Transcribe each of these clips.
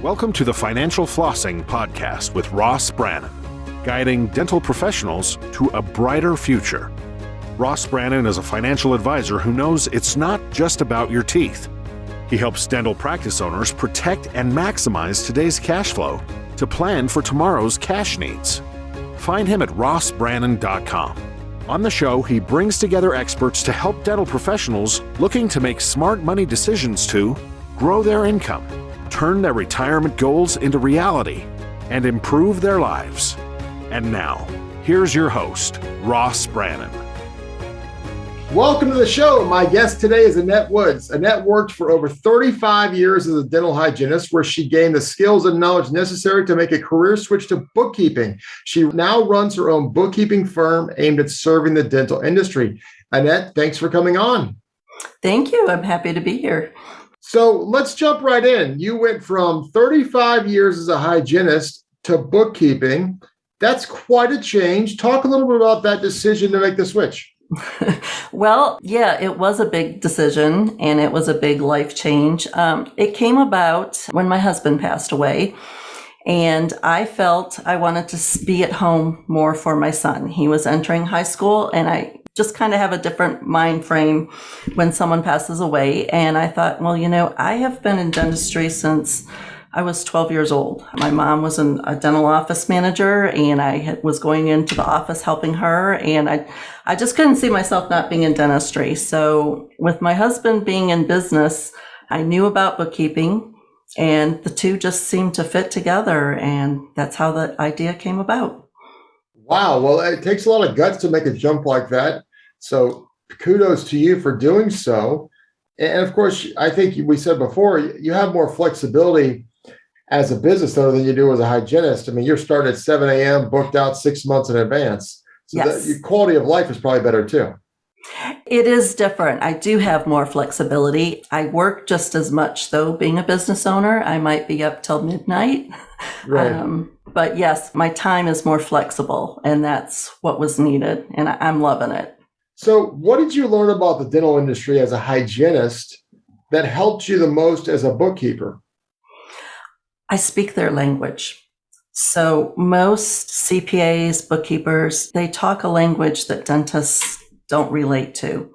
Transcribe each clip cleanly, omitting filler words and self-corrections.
Welcome to the Financial Flossing Podcast with Ross Brannon, guiding dental professionals to a brighter future. Ross Brannon is a financial advisor who knows it's not just about your teeth. He helps dental practice owners protect and maximize today's cash flow to plan for tomorrow's cash needs. Find him at rossbrannon.com. On the show, he brings together experts to help dental professionals looking to make smart money decisions to grow their income, turn their retirement goals into reality, and improve their lives. And now, here's your host, Ross Brannon. Welcome to the show. My guest today is Annette Woods. Annette worked for over 35 years as a dental hygienist, where she gained the skills and knowledge necessary to make a career switch to bookkeeping. She now runs her own bookkeeping firm aimed at serving the dental industry. Annette, thanks for coming on. Thank you. I'm happy to be here. So let's jump right in. You went from 35 years as a hygienist to bookkeeping. That's quite a change. Talk a little bit about that decision to make the switch. Well, yeah, it was a big decision and it was a big life change. It came about when my husband passed away, and I felt I wanted to be at home more for my son. He was entering high school, and I just kind of have a different mind frame when someone passes away. And I thought, well, I have been in dentistry since I was 12 years old. My mom was a dental office manager, and I was going into the office helping her, and I just couldn't see myself not being in dentistry. So with my husband being in business, I knew about bookkeeping, and the two just seemed to fit together, and that's how the idea came about. Wow. Well, it takes a lot of guts to make a jump like that. So kudos to you for doing so. And of course, I think we said before, you have more flexibility as a business owner than you do as a hygienist. I mean, you're starting at 7 a.m., booked out 6 months in advance. So yes. Your quality of life is probably better too. It is different. I do have more flexibility. I work just as much, though, being a business owner. I might be up till midnight. Right. But yes, my time is more flexible, and that's what was needed, and I'm loving it. So what did you learn about the dental industry as a hygienist that helped you the most as a bookkeeper? I speak their language. So most CPAs, bookkeepers, they talk a language that dentists don't relate to.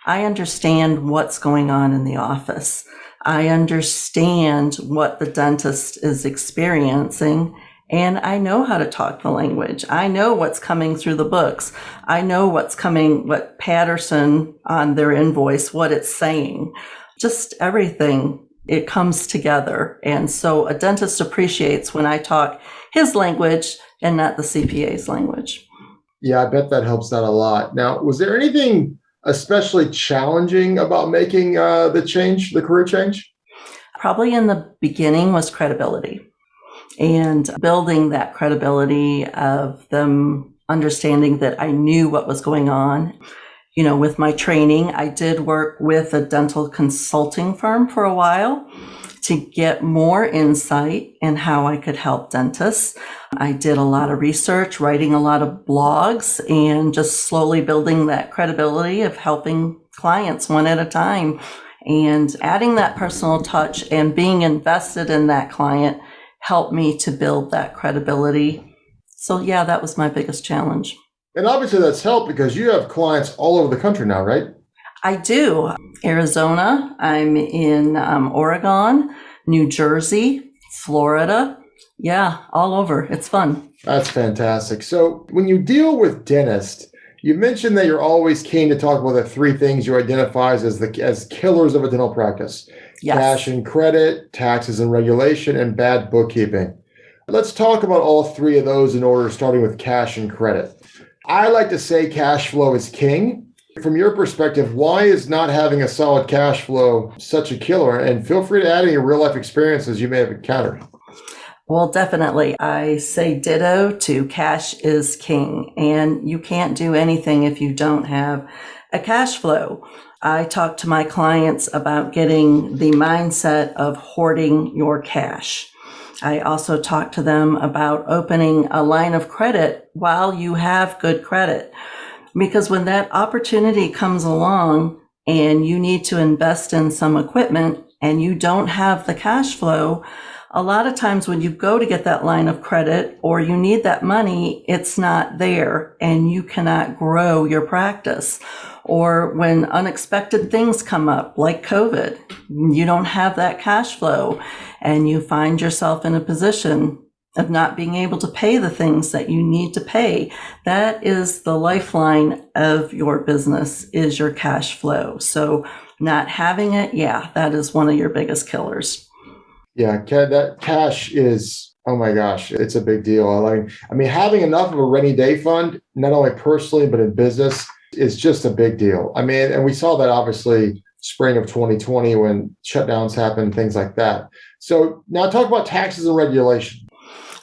I understand what's going on in the office. I understand what the dentist is experiencing, and I know how to talk the language. I know what's coming through the books. I know what Patterson on their invoice, what it's saying. Just everything, it comes together. And so a dentist appreciates when I talk his language and not the CPA's language. Yeah, I bet that helps out a lot. Now, was there anything especially challenging about making the career change? Probably in the beginning was credibility, and building that credibility of them understanding that I knew what was going on. With my training, I did work with a dental consulting firm for a while to get more insight in how I could help dentists. I did a lot of research, writing a lot of blogs, and just slowly building that credibility of helping clients one at a time, and adding that personal touch and being invested in that client helped me to build that credibility. So yeah, that was my biggest challenge. And obviously that's helped because you have clients all over the country now, right? I do. Arizona, I'm in Oregon, New Jersey, Florida. Yeah, all over. It's fun. That's fantastic. So when you deal with dentists, you mentioned that you're always keen to talk about the three things you identify as killers of a dental practice. Yes. Cash and credit, taxes and regulation, and bad bookkeeping. Let's talk about all three of those in order, starting with cash and credit. I like to say cash flow is king. From your perspective, why is not having a solid cash flow such a killer? And feel free to add any real life experiences you may have encountered. Well, definitely. I say ditto to cash is king, and you can't do anything if you don't have a cash flow. I talk to my clients about getting the mindset of hoarding your cash. I also talk to them about opening a line of credit while you have good credit. Because when that opportunity comes along and you need to invest in some equipment, and you don't have the cash flow, a lot of times when you go to get that line of credit or you need that money, it's not there and you cannot grow your practice. Or when unexpected things come up, like COVID, you don't have that cash flow and you find yourself in a position of not being able to pay the things that you need to pay. That is the lifeline of your business, is your cash flow. So not having it, that is one of your biggest killers. Yeah, that cash is, oh my gosh, it's a big deal. I mean, having enough of a rainy day fund, not only personally, but in business, is just a big deal. I mean, and we saw that obviously spring of 2020 when shutdowns happened, things like that. So now talk about taxes and regulation.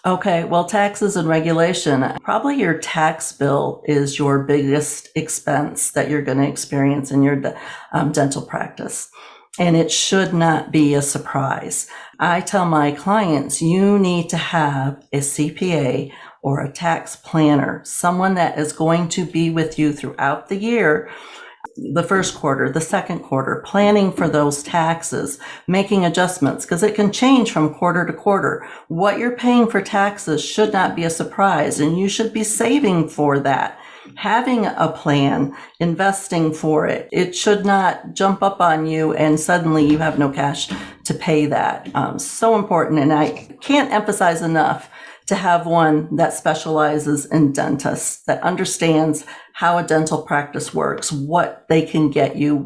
Okay, well, taxes and regulation, probably your tax bill is your biggest expense that you're going to experience in your dental practice. And it should not be a surprise. I tell my clients, you need to have a CPA or a tax planner, someone that is going to be with you throughout the year, the first quarter, the second quarter, planning for those taxes, making adjustments, because it can change from quarter to quarter. What you're paying for taxes should not be a surprise, and you should be saving for that. Having a plan, investing for it, it should not jump up on you and suddenly you have no cash to pay that. So important. And I can't emphasize enough to have one that specializes in dentists, that understands how a dental practice works, what they can get you,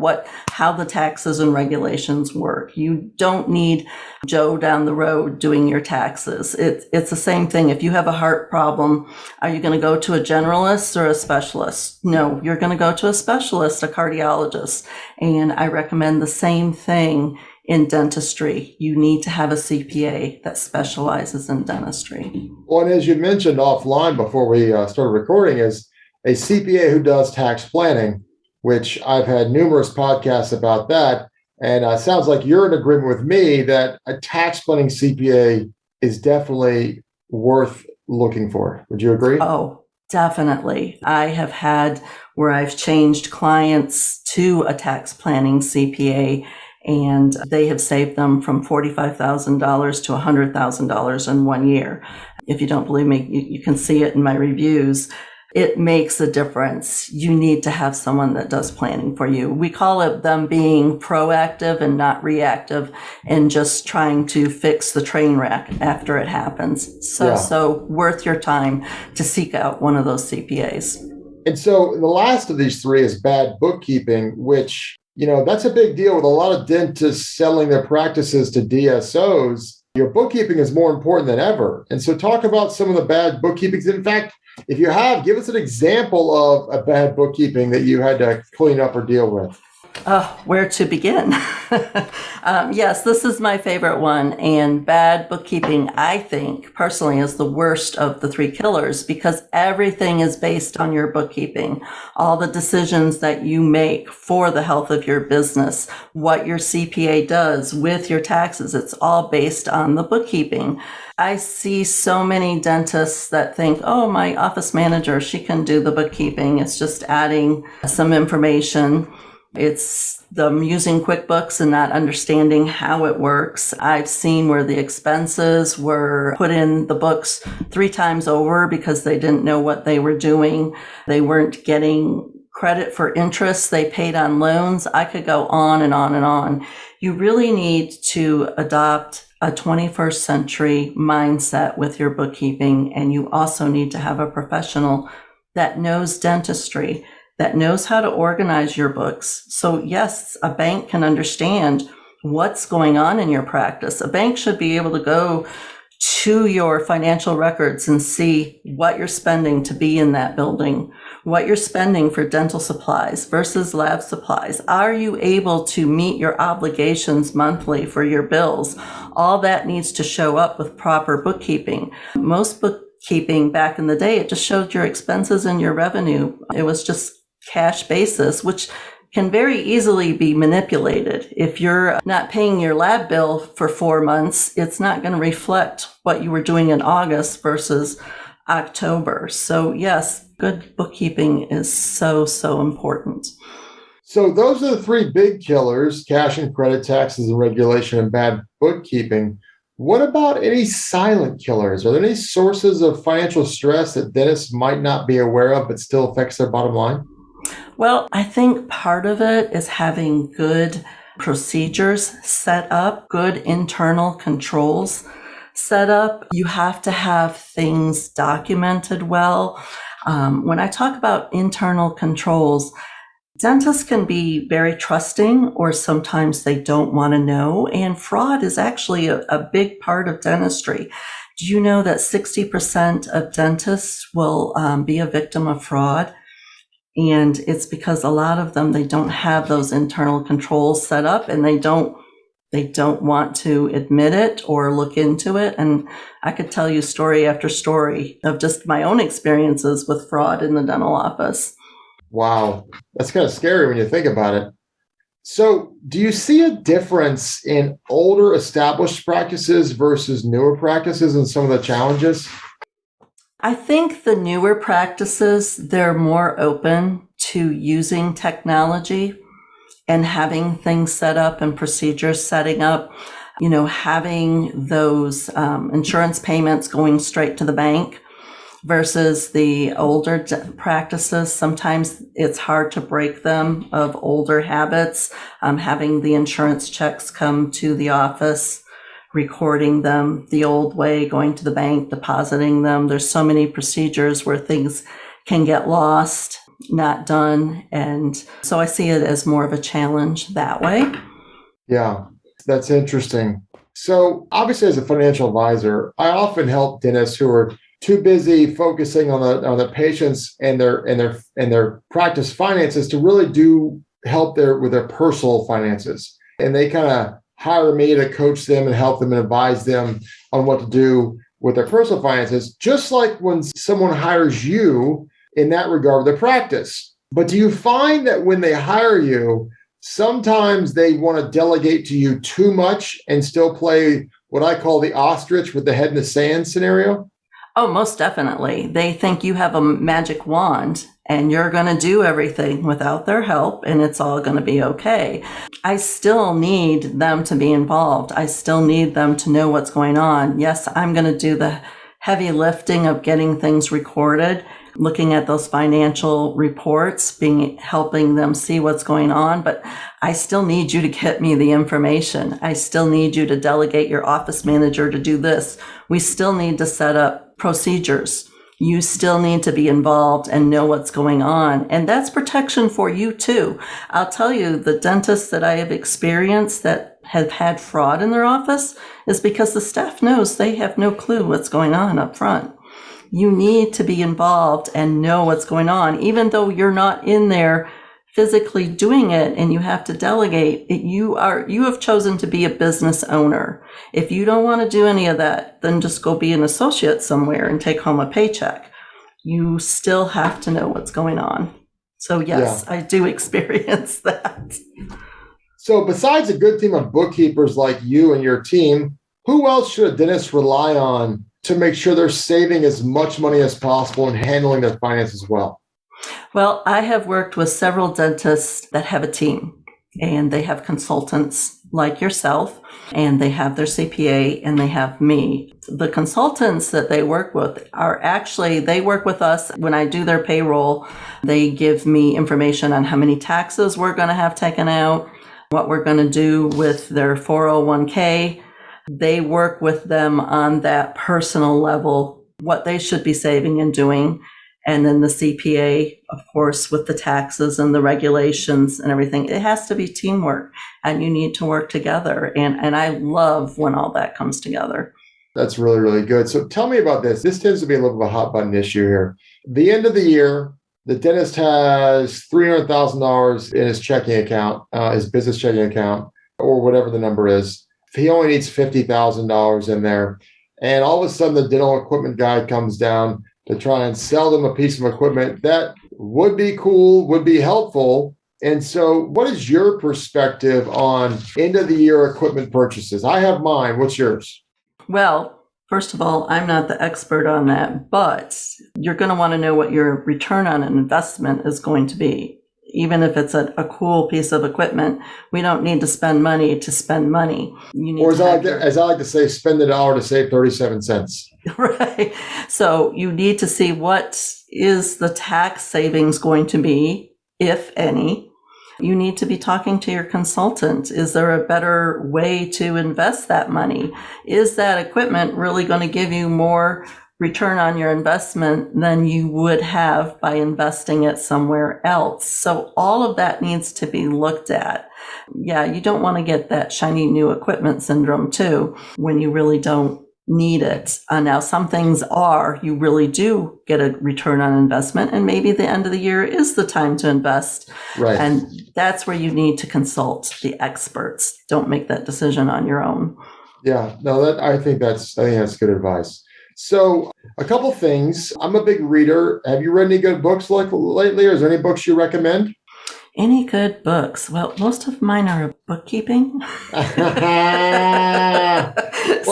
how the taxes and regulations work. You don't need Joe down the road doing your taxes. It's the same thing. If you have a heart problem, are you going to go to a generalist or a specialist? No, you're going to go to a specialist, a cardiologist. And I recommend the same thing in dentistry. You need to have a CPA that specializes in dentistry. Well, and as you mentioned offline before we started recording, is a CPA who does tax planning, which I've had numerous podcasts about that. And it sounds like you're in agreement with me that a tax planning CPA is definitely worth looking for. Would you agree? Oh, definitely. I have had where I've changed clients to a tax planning CPA, and they have saved them from $45,000 to $100,000 in 1 year. If you don't believe me, you can see it in my reviews. It makes a difference. You need to have someone that does planning for you. We call it them being proactive and not reactive and just trying to fix the train wreck after it happens. So worth your time to seek out one of those CPAs. And so the last of these three is bad bookkeeping, which, that's a big deal with a lot of dentists selling their practices to DSOs. Your bookkeeping is more important than ever. And so talk about some of the bad bookkeepings. In fact, if you have, give us an example of a bad bookkeeping that you had to clean up or deal with. Where to begin? Yes, this is my favorite one. And bad bookkeeping, I think, personally, is the worst of the three killers because everything is based on your bookkeeping. All the decisions that you make for the health of your business, what your CPA does with your taxes, it's all based on the bookkeeping. I see so many dentists that think, oh, my office manager, she can do the bookkeeping. It's just adding some information. It's them using QuickBooks and not understanding how it works. I've seen where the expenses were put in the books 3 times over because they didn't know what they were doing. They weren't getting credit for interest they paid on loans. I could go on and on and on. You really need to adopt a 21st century mindset with your bookkeeping, and you also need to have a professional that knows dentistry, that knows how to organize your books. So yes, a bank can understand what's going on in your practice. A bank should be able to go to your financial records and see what you're spending to be in that building, what you're spending for dental supplies versus lab supplies. Are you able to meet your obligations monthly for your bills? All that needs to show up with proper bookkeeping. Most bookkeeping back in the day, it just showed your expenses and your revenue. It was just cash basis, which can very easily be manipulated. If you're not paying your lab bill for 4 months, it's not going to reflect what you were doing in August versus October. So yes, good bookkeeping is so, so important. So those are the three big killers: cash and credit, taxes and regulation, and bad bookkeeping. What about any silent killers? Are there any sources of financial stress that dentists might not be aware of but still affects their bottom line? Well, I think part of it is having good procedures set up, good internal controls set up. You have to have things documented well. When I talk about internal controls, dentists can be very trusting, or sometimes they don't want to know. And fraud is actually a big part of dentistry. Do you know that 60% of dentists will be a victim of fraud? And it's because a lot of them, they don't have those internal controls set up, and they don't want to admit it or look into it. And I could tell you story after story of just my own experiences with fraud in the dental office. Wow, that's kind of scary when you think about it. So, do you see a difference in older established practices versus newer practices and some of the challenges? I think the newer practices, they're more open to using technology and having things set up and procedures setting up, having those insurance payments going straight to the bank versus the older practices. Sometimes it's hard to break them of older habits, having the insurance checks come to the office, recording them the old way, going to the bank, depositing them. There's so many procedures where things can get lost, not done. And so I see it as more of a challenge that way. Yeah, that's interesting. So obviously, as a financial advisor, I often help dentists who are too busy focusing on the patients and their practice finances to really do help with their personal finances. And they kind of hire me to coach them and help them and advise them on what to do with their personal finances, just like when someone hires you in that regard with their practice. But do you find that when they hire you, sometimes they want to delegate to you too much and still play what I call the ostrich with the head in the sand scenario? Oh, most definitely. They think you have a magic wand and you're going to do everything without their help and it's all going to be okay. I still need them to be involved. I still need them to know what's going on. Yes, I'm going to do the heavy lifting of getting things recorded, looking at those financial reports, helping them see what's going on. But I still need you to get me the information. I still need you to delegate your office manager to do this. We still need to set up procedures. You still need to be involved and know what's going on. And that's protection for you too. I'll tell you, the dentists that I have experienced that have had fraud in their office is because the staff knows they have no clue what's going on up front. You need to be involved and know what's going on, even though you're not in there physically doing it and you have to delegate it. You have chosen to be a business owner. If you don't want to do any of that, then just go be an associate somewhere and take home a paycheck. You still have to know what's going on. So yes, yeah. I do experience that. So besides a good team of bookkeepers like you and your team, who else should a dentist rely on to make sure they're saving as much money as possible and handling their finances well? Well, I have worked with several dentists that have a team, and they have consultants like yourself, and they have their CPA, and they have me. The consultants that they work with they work with us when I do their payroll. They give me information on how many taxes we're going to have taken out, what we're going to do with their 401k. They work with them on that personal level, what they should be saving and doing. And then the CPA, of course, with the taxes and the regulations and everything. It has to be teamwork, and you need to work together. And I love when all that comes together. That's really, really good. So tell me about this. This tends to be a little bit of a hot button issue here. The end of the year, the dentist has $300,000 in his checking account, his business checking account, or whatever the number is. He only needs $50,000 in there. And all of a sudden, the dental equipment guy comes down to try and sell them a piece of equipment that would be cool, would be helpful. And so what is your perspective on end of the year equipment purchases? I have mine. What's yours? Well, first of all, I'm not the expert on that, but you're going to want to know what your return on an investment is going to be. even if it's a cool piece of equipment, we don't need to spend money to spend money. You need or as I like to say, spend $1 to save 37 cents. Right. So you need to see what is the tax savings going to be, if any. You need to be talking to your consultant. Is there a better way to invest that money? Is that equipment really going to give you more return on your investment than you would have by investing it somewhere else? So all of that needs to be looked at. Yeah, you don't want to get that shiny new equipment syndrome too, when you really don't need it. Now, some things you really do get a return on investment, and maybe the end of the year is the time to invest. Right. And that's where you need to consult the experts. Don't make that decision on your own. Yeah, no, I think that's good advice. So a couple things. I'm a big reader. Have you read any good books lately, or is there any books you recommend? Any good books? Well, most of mine are bookkeeping. Well,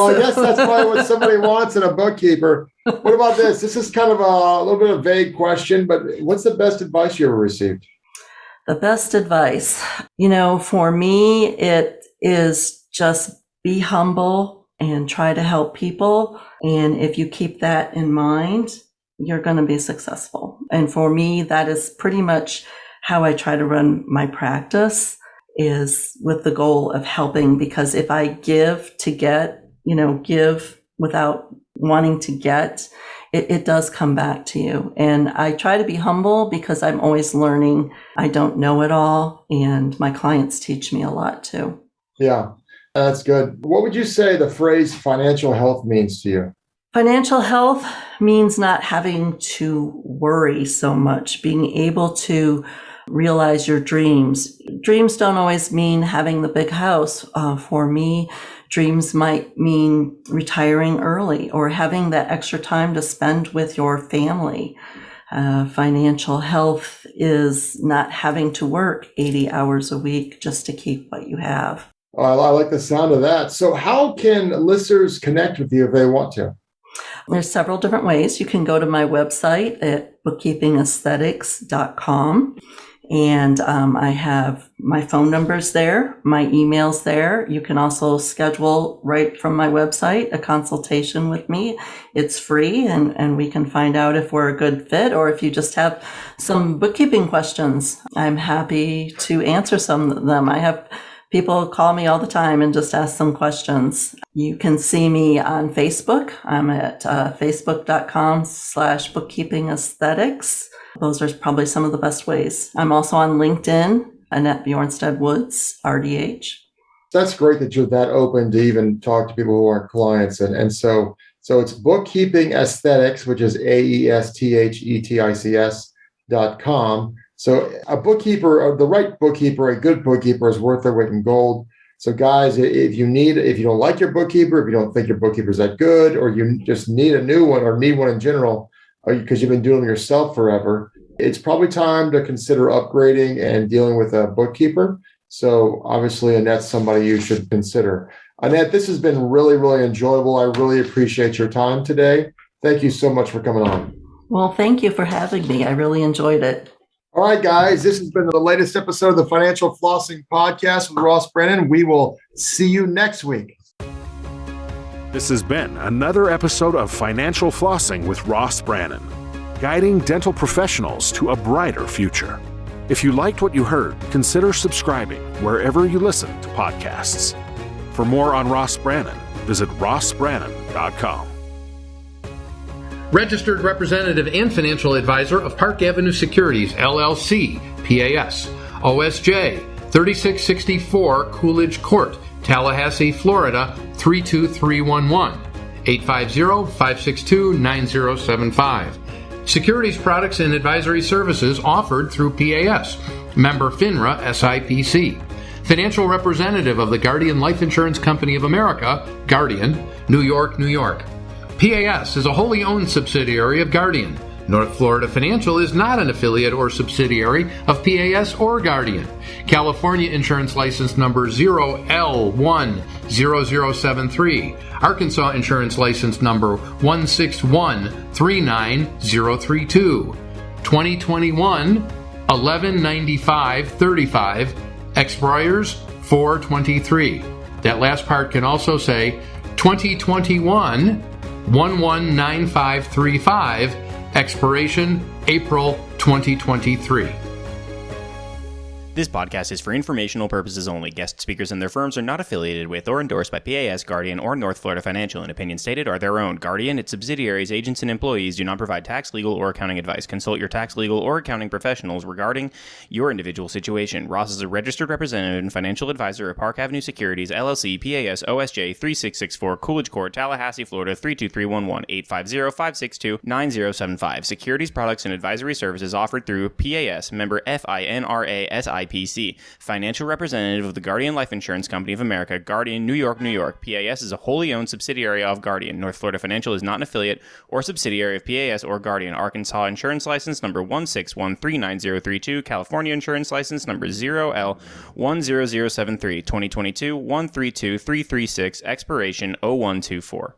I guess that's probably what somebody wants in a bookkeeper. What about this? This is kind of a little bit of a vague question, but what's the best advice you ever received? The best advice, for me, it is just be humble and try to help people. And if you keep that in mind, you're going to be successful. And for me, that is pretty much how I try to run my practice, is with the goal of helping. Because if I give to get, give without wanting to get, it does come back to you. And I try to be humble because I'm always learning. I don't know it all. And my clients teach me a lot too. Yeah, that's good. What would you say the phrase financial health means to you? Financial health means not having to worry so much, being able to realize your dreams. Dreams don't always mean having the big house. For me, dreams might mean retiring early or having that extra time to spend with your family. Financial health is not having to work 80 hours a week just to keep what you have. Oh, I like the sound of that. So how can listeners connect with you if they want to? There's several different ways. You can go to my website at bookkeepingaesthetics.com. And I have my phone numbers there, my emails there. You can also schedule right from my website a consultation with me. It's free, and we can find out if we're a good fit, or if you just have some bookkeeping questions. I'm happy to answer some of them. I have people call me all the time and just ask some questions. You can see me on Facebook. I'm at facebook.com/bookkeeping aesthetics. Those are probably some of the best ways. I'm also on LinkedIn, Annette Woods, RDH. That's great that you're that open to even talk to people who aren't clients. And so it's Bookkeeping Aesthetics, which is AESTHETICS.com. So a bookkeeper, the right bookkeeper, a good bookkeeper is worth their weight in gold. So guys, if you don't like your bookkeeper, if you don't think your bookkeeper is that good, or you just need a new one or need one in general, because you've been doing them yourself forever, it's probably time to consider upgrading and dealing with a bookkeeper. So obviously, Annette's somebody you should consider. Annette, this has been really, really enjoyable. I really appreciate your time today. Thank you so much for coming on. Well, thank you for having me. I really enjoyed it. All right, guys, this has been the latest episode of the Financial Flossing Podcast with Ross Brannon. We will see you next week. This has been another episode of Financial Flossing with Ross Brannon, guiding dental professionals to a brighter future. If you liked what you heard, consider subscribing wherever you listen to podcasts. For more on Ross Brannon, visit rossbrannon.com. Registered representative and financial advisor of Park Avenue Securities, LLC, PAS, OSJ 3664 Coolidge Court, Tallahassee, Florida 32311, 850-562-9075. Securities products and advisory services offered through PAS, member FINRA SIPC. Financial representative of the Guardian Life Insurance Company of America, Guardian, New York, New York. PAS is a wholly owned subsidiary of Guardian. North Florida Financial is not an affiliate or subsidiary of PAS or Guardian. California Insurance License Number 0L10073. Arkansas Insurance License Number 1613932. 2021 119535 expires 423. That last part can also say 2021 119535 expiration April 2023. This podcast is for informational purposes only. Guest speakers and their firms are not affiliated with or endorsed by PAS, Guardian, or North Florida Financial, and opinions stated are their own. Guardian, its subsidiaries, agents, and employees do not provide tax, legal, or accounting advice. Consult your tax, legal, or accounting professionals regarding your individual situation. Ross is a registered representative and financial advisor of Park Avenue Securities, LLC, PAS, OSJ 3664, Coolidge Court, Tallahassee, Florida 32311, 850-562-9075. Securities products and advisory services offered through PAS, member FINRA SIPC. Financial representative of the Guardian Life Insurance Company of America, Guardian, New York, New York. PAS is a wholly owned subsidiary of Guardian. North Florida Financial is not an affiliate or subsidiary of PAS or Guardian. Arkansas Insurance License number 161390032. California Insurance License number 0L10073. 2022 132336. Expiration 0124.